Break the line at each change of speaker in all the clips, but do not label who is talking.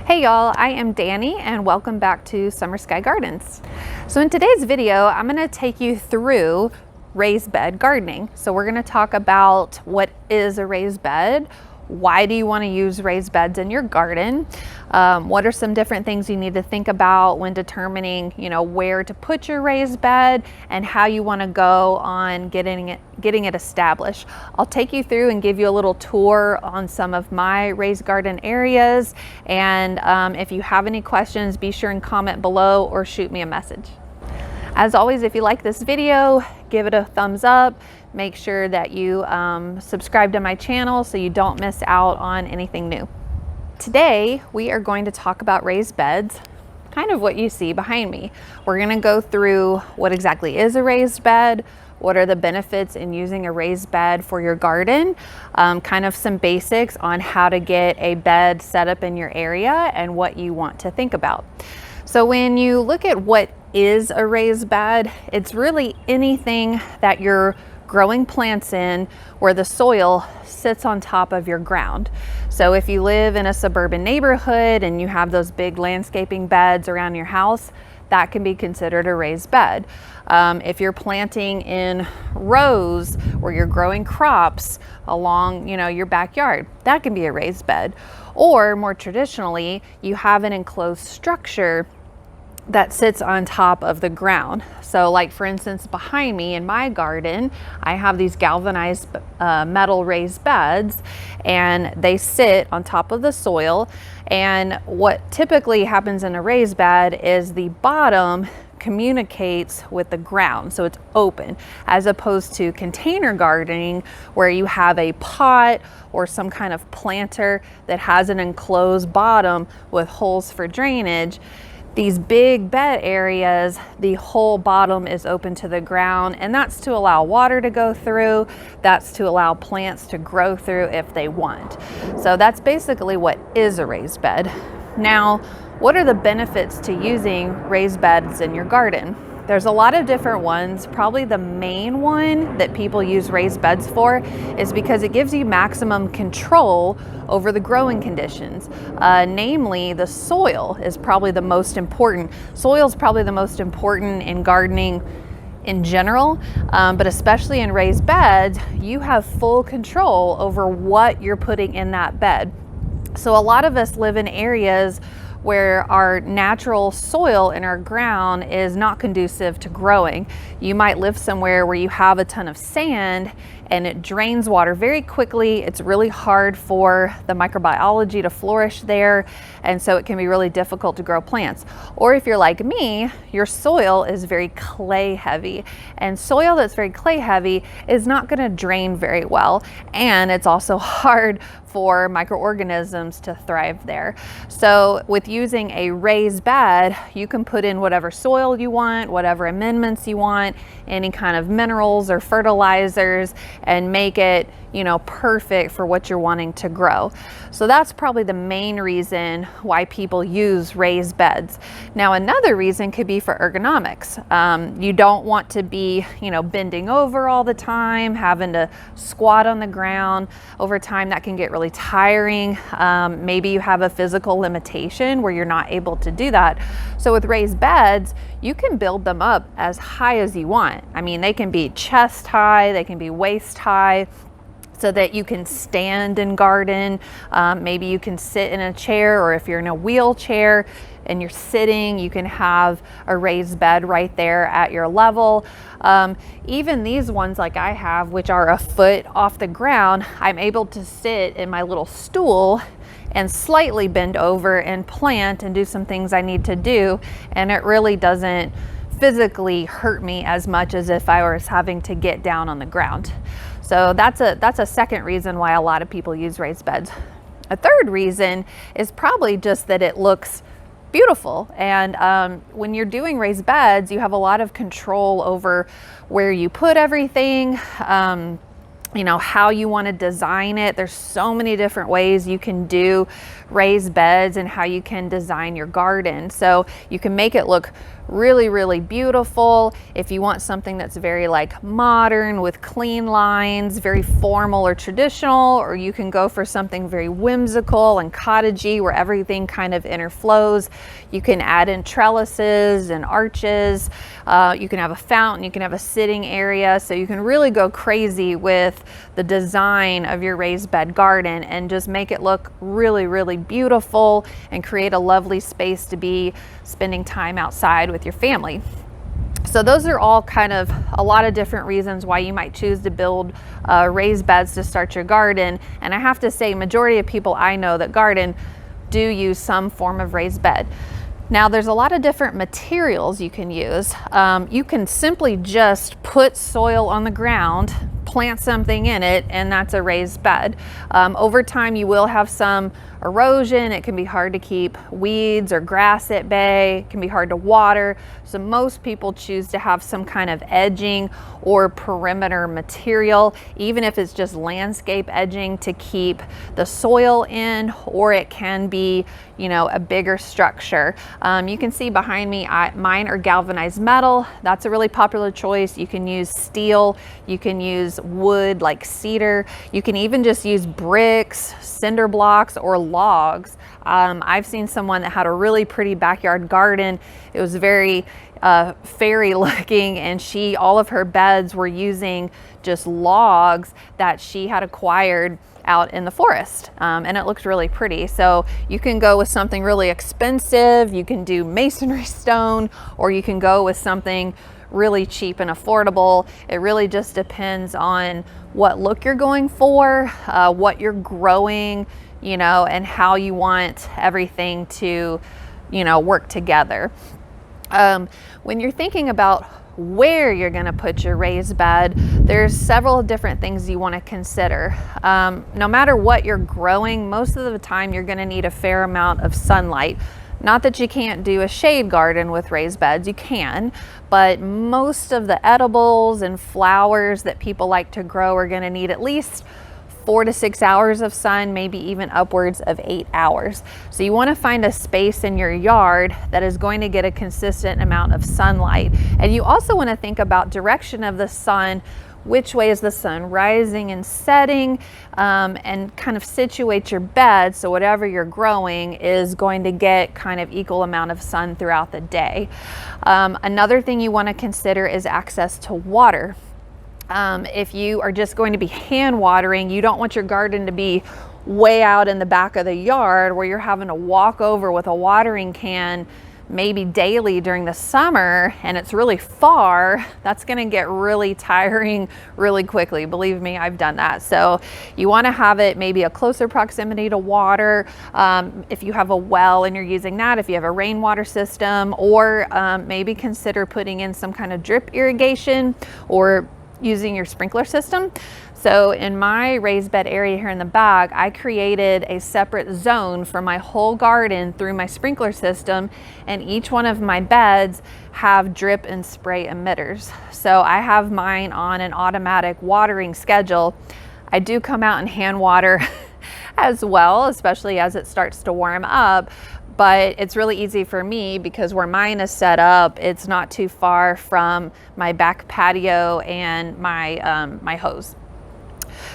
Hey y'all, I am Dani and welcome back to Summer Skye Gardens. So in today's video, I'm gonna take you through raised bed gardening. So we're gonna talk about what is a raised bed, why do you wanna use raised beds in your garden, what are some different things you need to think about when determining, where to put your raised bed and how you wanna go on getting it established. I'll take you through and give you a little tour on some of my raised garden areas. And if you have any questions, be sure and comment below or shoot me a message. As always, if you like this video, give it a thumbs up. Make sure that you subscribe to my channel so you don't miss out on anything new. Today, we are going to talk about raised beds, kind of what you see behind me. We're gonna go through what exactly is a raised bed, what are the benefits in using a raised bed for your garden, kind of some basics on how to get a bed set up in your area and what you want to think about. So when you look at what is a raised bed, it's really anything that you're growing plants in where the soil sits on top of your ground. So if you live in a suburban neighborhood and you have those big landscaping beds around your house, that can be considered a raised bed. If you're planting in rows where you're growing crops along, your backyard, that can be a raised bed. Or more traditionally, you have an enclosed structure that sits on top of the ground. So like for instance, behind me in my garden, I have these galvanized metal raised beds and they sit on top of the soil. And what typically happens in a raised bed is the bottom communicates with the ground, so it's open, as opposed to container gardening where you have a pot or some kind of planter that has an enclosed bottom with holes for drainage. These big bed areas, the whole bottom is open to the ground, and that's to allow water to go through, that's to allow plants to grow through if they want. So that's basically what is a raised bed. Now, what are the benefits to using raised beds in your garden? There's a lot of different ones. Probably the main one that people use raised beds for is because it gives you maximum control over the growing conditions. Namely, the soil is probably the most important. Soil is probably the most important in gardening in general, but especially in raised beds, you have full control over what you're putting in that bed. So a lot of us live in areas where our natural soil in our ground is not conducive to growing. You might live somewhere where you have a ton of sand and it drains water very quickly. It's really hard for the microbiology to flourish there, and so it can be really difficult to grow plants. Or if you're like me, your soil is very clay heavy, and soil that's very clay heavy is not gonna drain very well, and it's also hard for microorganisms to thrive there. So with using a raised bed, you can put in whatever soil you want, whatever amendments you want, any kind of minerals or fertilizers, and make it, perfect for what you're wanting to grow. So that's probably the main reason why people use raised beds. Now, another reason could be for ergonomics. You don't want to be, bending over all the time, having to squat on the ground. Over time, that can get really tiring. Maybe you have a physical limitation where you're not able to do that. So with raised beds, you can build them up as high as you want. I mean, they can be chest high, they can be waist high, so that you can stand and garden. Maybe you can sit in a chair, or if you're in a wheelchair and you're sitting, you can have a raised bed right there at your level. Even these ones like I have, which are a foot off the ground, I'm able to sit in my little stool and slightly bend over and plant and do some things I need to do, and it really doesn't physically hurt me as much as if I was having to get down on the ground. So that's a second reason why a lot of people use raised beds. A third reason is probably just that it looks beautiful. And when you're doing raised beds, you have a lot of control over where you put everything, how you want to design it. There's so many different ways you can do raised beds and how you can design your garden. So you can make it look really, really beautiful. If you want something that's very like modern with clean lines, very formal or traditional, or you can go for something very whimsical and cottagey where everything kind of interflows. You can add in trellises and arches. You can have a fountain, you can have a sitting area. So you can really go crazy with the design of your raised bed garden and just make it look really, really beautiful and create a lovely space to be spending time outside with your family. So those are all kind of a lot of different reasons why you might choose to build raised beds to start your garden. And I have to say, majority of people I know that garden do use some form of raised bed. Now there's a lot of different materials you can use. You can simply just put soil on the ground, plant something in it, and that's a raised bed. Over time you will have some erosion. It can be hard to keep weeds or grass at bay. It can be hard to water. So most people choose to have some kind of edging or perimeter material, even if it's just landscape edging to keep the soil in, or it can be, you know, a bigger structure. You can see behind me, mine are galvanized metal. That's a really popular choice. You can use steel, you can use wood like cedar, you can even just use bricks, cinder blocks, or logs. I've seen someone that had a really pretty backyard garden. It was very fairy looking, and all of her beds were using just logs that she had acquired out in the forest, and it looked really pretty. So you can go with something really expensive, you can do masonry stone, or you can go with something really cheap and affordable. It really just depends on what look you're going for, what you're growing, you know, and how you want everything to, you know, work together. When you're thinking about where you're going to put your raised bed, there's several different things you want to consider. No matter what you're growing, most of the time you're going to need a fair amount of sunlight. Not that you can't do a shade garden with raised beds, you can, but most of the edibles and flowers that people like to grow are going to need at least 4 to 6 hours of sun, maybe even upwards of 8 hours. So you want to find a space in your yard that is going to get a consistent amount of sunlight. And you also want to think about direction of the sun. Which way is the sun rising and setting, and kind of situate your bed so whatever you're growing is going to get kind of equal amount of sun throughout the day. Another thing you want to consider is access to water. If you are just going to be hand watering, you don't want your garden to be way out in the back of the yard where you're having to walk over with a watering can maybe daily during the summer, and it's really far. That's going to get really tiring really quickly. Believe me, I've done that. So you want to have it maybe a closer proximity to water. If you have a well and you're using that, if you have a rainwater system, or maybe consider putting in some kind of drip irrigation or using your sprinkler system. So in my raised bed area here in the back, I created a separate zone for my whole garden through my sprinkler system, and each one of my beds have drip and spray emitters. So I have mine on an automatic watering schedule. I do come out and hand water as well, especially as it starts to warm up. But it's really easy for me because where mine is set up, it's not too far from my back patio and my hose.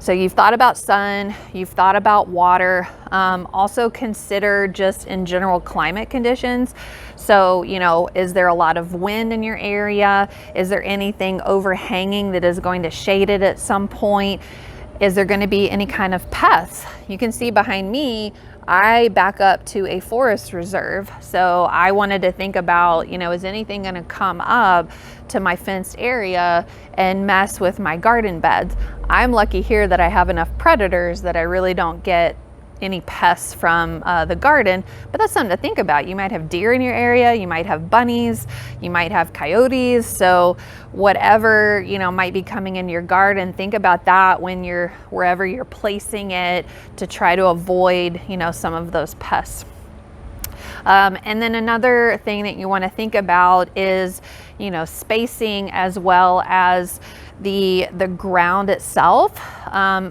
So you've thought about sun, you've thought about water. Also consider just in general climate conditions. So, you know, is there a lot of wind in your area? Is there anything overhanging that is going to shade it at some point? Is there going to be any kind of pests? You can see behind me, I back up to a forest reserve. So I wanted to think about, you know, is anything going to come up to my fenced area and mess with my garden beds? I'm lucky here that I have enough predators that I really don't get any pests from the garden, but that's something to think about. You might have deer in your area, you might have bunnies, you might have coyotes. So whatever, you know, might be coming into your garden, think about that when wherever you're placing it to try to avoid, you know, some of those pests. And then another thing that you want to think about is, you know, spacing as well as the ground itself.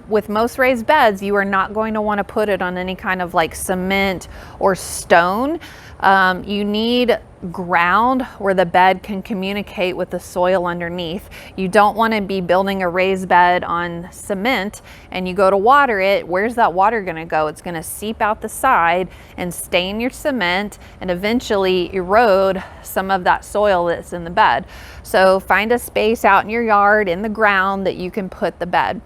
With most raised beds, you are not going to want to put it on any kind of like cement or stone. You need ground where the bed can communicate with the soil underneath. You don't want to be building a raised bed on cement and you go to water it. Where's that water going to go? It's going to seep out the side and stain your cement and eventually erode some of that soil that's in the bed. So find a space out in your yard, in the ground, that you can put the bed.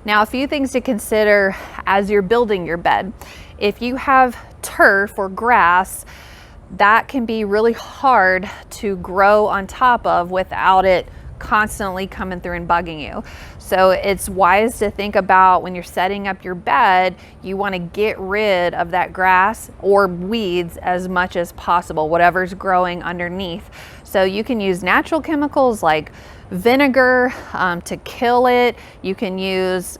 Now, a few things to consider as you're building your bed. If you have turf or grass, that can be really hard to grow on top of without it constantly coming through and bugging you. So it's wise to think about when you're setting up your bed, you want to get rid of that grass or weeds as much as possible, whatever's growing underneath. So you can use natural chemicals like vinegar to kill it. You can use,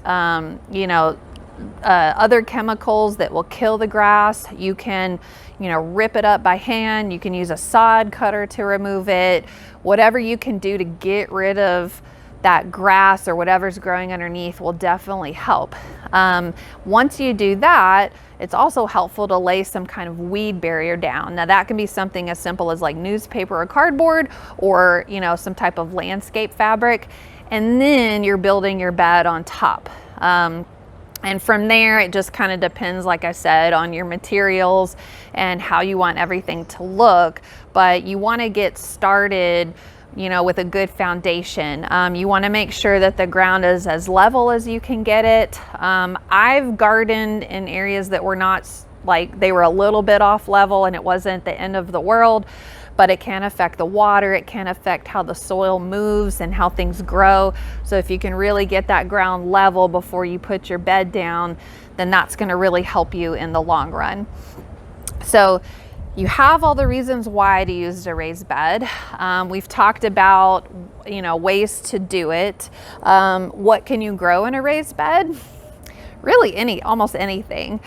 other chemicals that will kill the grass. You can, rip it up by hand. You can use a sod cutter to remove it. Whatever you can do to get rid of that grass or whatever's growing underneath will definitely help. Once you do that, it's also helpful to lay some kind of weed barrier down. Now that can be something as simple as like newspaper or cardboard, or some type of landscape fabric, and then you're building your bed on top. And from there, it just kind of depends, like I said, on your materials and how you want everything to look. But you want to get started, with a good foundation. You want to make sure that the ground is as level as you can get it. I've gardened in areas that were not, like, they were a little bit off level and it wasn't the end of the world, but it can affect the water. It can affect how the soil moves and how things grow. So if you can really get that ground level before you put your bed down, then that's going to really help you in the long run. So you have all the reasons why to use a raised bed. We've talked about, ways to do it. What can you grow in a raised bed? Really almost anything.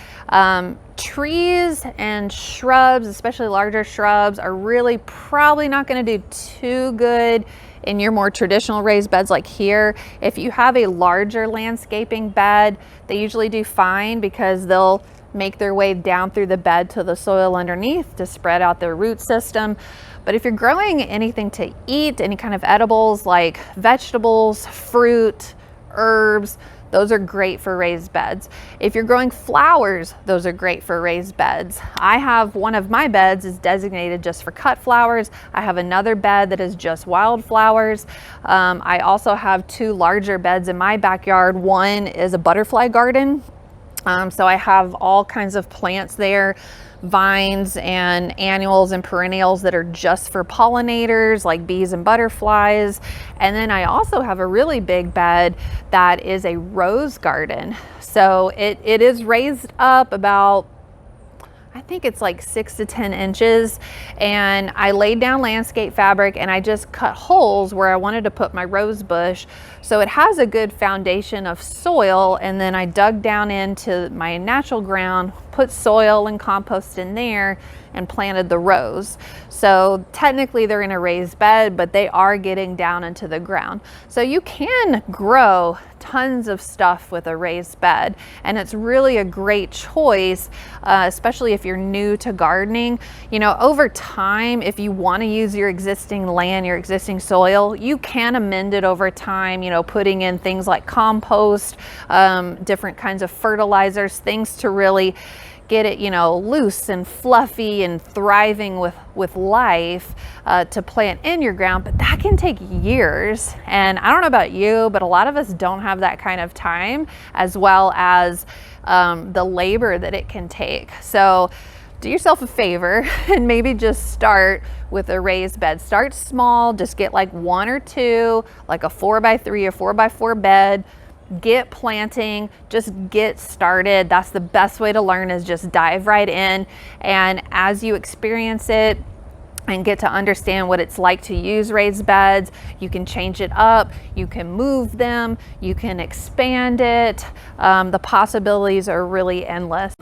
Trees and shrubs, especially larger shrubs, are really probably not going to do too good in your more traditional raised beds like here. If you have a larger landscaping bed, they usually do fine because they'll make their way down through the bed to the soil underneath to spread out their root system. But if you're growing anything to eat, any kind of edibles like vegetables, fruit, herbs, those are great for raised beds. If you're growing flowers, those are great for raised beds. I have one of my beds is designated just for cut flowers. I have another bed that is just wildflowers. I also have two larger beds in my backyard. One is a butterfly garden. So I have all kinds of plants there, vines and annuals and perennials that are just for pollinators like bees and butterflies. And then I also have a really big bed that is a rose garden. So it is raised up about, I think it's like 6 to 10 inches, and I laid down landscape fabric and I just cut holes where I wanted to put my rose bush. So it has a good foundation of soil, and then I dug down into my natural ground, put soil and compost in there, and planted the rose. So technically they're in a raised bed, but they are getting down into the ground. So you can grow tons of stuff with a raised bed, and it's really a great choice, especially if you're new to gardening. Over time, if you want to use your existing land, your existing soil, you can amend it over time, putting in things like compost, different kinds of fertilizers, things to really get it, loose and fluffy and thriving with life to plant in your ground. But that can take years. And I don't know about you, but a lot of us don't have that kind of time, as well as the labor that it can take. So do yourself a favor and maybe just start with a raised bed. Start small, just get like one or two, like a 4x3 or 4x4 bed. Get planting, just get started. That's the best way to learn, is just dive right in. And as you experience it and get to understand what it's like to use raised beds, you can change it up, you can move them, you can expand it. The possibilities are really endless.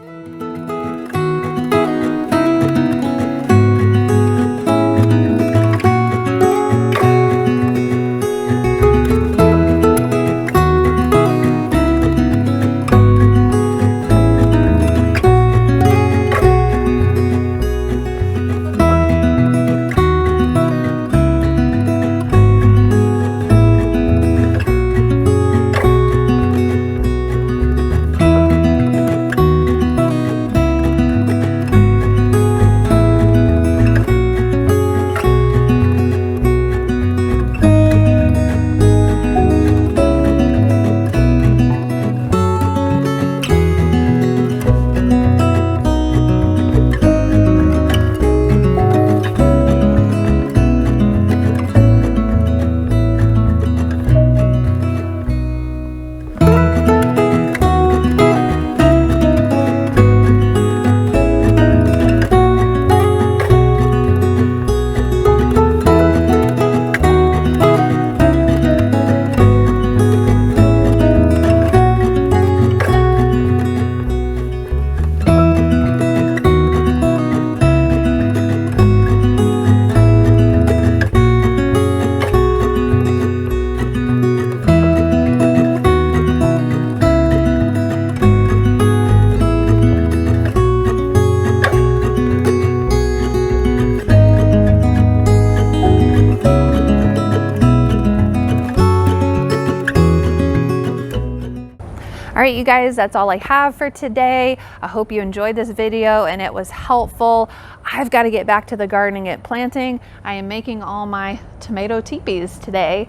right, you guys, that's all I have for today. I hope you enjoyed this video and it was helpful. I've got to get back to the gardening and planting. I am making all my tomato teepees today,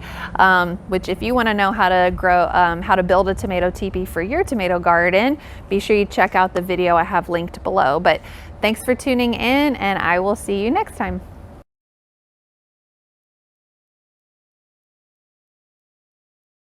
which if you want to know how to grow, how to build a tomato teepee for your tomato garden, be sure you check out the video I have linked below. But thanks for tuning in, and I will see you next time.